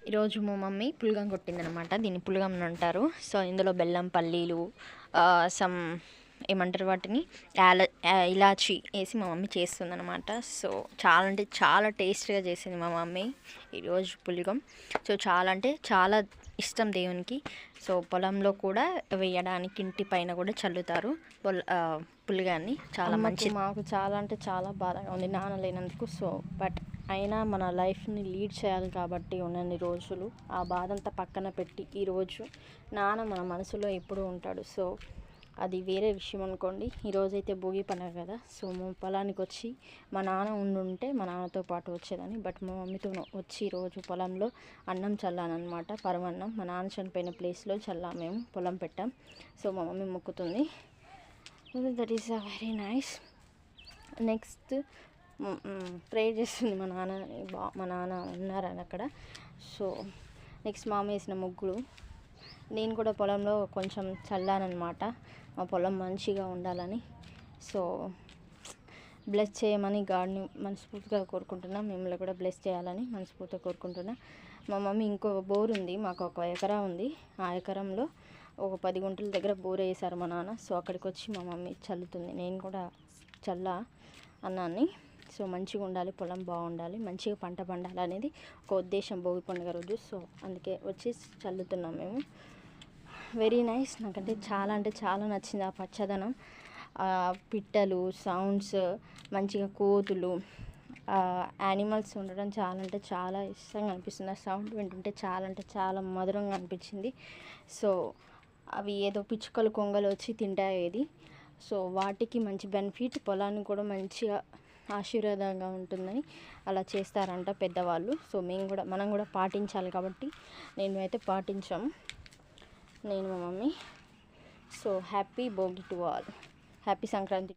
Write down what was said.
ఈరోజు మా మమ్మీ పులగం కొట్టిందనమాట. దీన్ని పులగం అని అంటారు. సో ఇందులో బెల్లం, పల్లీలు, సమ్ ఏమంటారు వాటిని, ఇలాచి వేసి మా మమ్మీ చేస్తుందనమాట. సో చాలా అంటే చాలా టేస్ట్గా చేసింది మా మమ్మీ ఈరోజు పులగం. సో చాలా అంటే చాలా ఇష్టం దేవునికి. సో పొలంలో కూడా వేయడానికి ఇంటి పైన కూడా చల్లుతారు పులగాన్ని. చాలా మంచి. మాకు చాలా అంటే చాలా బాధగా ఉంది నాన్న లేనందుకు. సో బట్ అయినా మన లైఫ్ని లీడ్ చేయాలి కాబట్టి ఉన్నన్ని రోజులు ఆ బాధ అంతా పక్కన పెట్టి ఈరోజు నాన్న మన మనసులో ఎప్పుడూ ఉంటాడు. సో అది వేరే విషయం అనుకోండి. ఈరోజైతే భోగి పండుగ కదా. సో మా పొలానికి వచ్చి మా నాన్న ఉండుంటే మా నాన్నతో పాటు వచ్చేదాన్ని. బట్ మా మమ్మీతో వచ్చి ఈరోజు పొలంలో అన్నం చల్లానమాట, పరమన్నం. మా నాన్న చనిపోయిన ప్లేస్లో చల్లా, మేము పొలం పెట్టాం. సో మా మమ్మీ మొక్కుతుంది. That is very nice. Next pray చేస్తుంది మా నాన్న. మా నాన్న ఉన్నారని అక్కడ. సో నెక్స్ట్ మామ వేసిన ముగ్గులు. నేను కూడా పొలంలో కొంచెం చల్లానమాట, మా పొలం మంచిగా ఉండాలని. సో బ్లెస్ చేయమని గాడ్ని మనస్ఫూర్తిగా కోరుకుంటున్నా. మిమ్మల్ని కూడా బ్లెస్ చేయాలని మనస్ఫూర్తిగా కోరుకుంటున్నా. మా మమ్మీ ఇంకో బోర్ ఉంది, మాకు 1 ఎకరా ఉంది. ఆ ఎకరంలో ఒక 10 గుంటల దగ్గర బోర్ వేసారు మా నాన్న. సో అక్కడికి వచ్చి మా మమ్మీ చల్లుతుంది. నేను కూడా చల్లా అన్నాన్ని. సో మంచిగా ఉండాలి, పొలం బాగుండాలి, మంచిగా పంట పండాలి అనేది ఒక ఉద్దేశం భోగి పండుగ రోజు. సో అందుకే వచ్చి చల్లుతున్నాం మేము. Very nice. నాకంటే చాలా నచ్చింది ఆ పచ్చదనం, పిట్టలు సౌండ్స్, మంచిగా కోతులు, యానిమల్స్ ఉండడం చాలా అంటే చాలా ఇష్టంగా అనిపిస్తుంది. ఆ సౌండ్ వింటుంటే చాలా మధురంగా అనిపించింది. సో అవి ఏదో పిచ్చుకలు కొంగలు వచ్చి తింటాయి ఇది. సో వాటికి మంచి బెనిఫిట్, పొలానికి కూడా మంచిగా ఆశీర్వాదంగా ఉంటుందని అలా చేస్తారంట పెద్దవాళ్ళు. సో మనం కూడా పాటించాలి కాబట్టి అయితే పాటించాము, నేను మా mummy. So happy Bhogi to all. Happy Sankranti.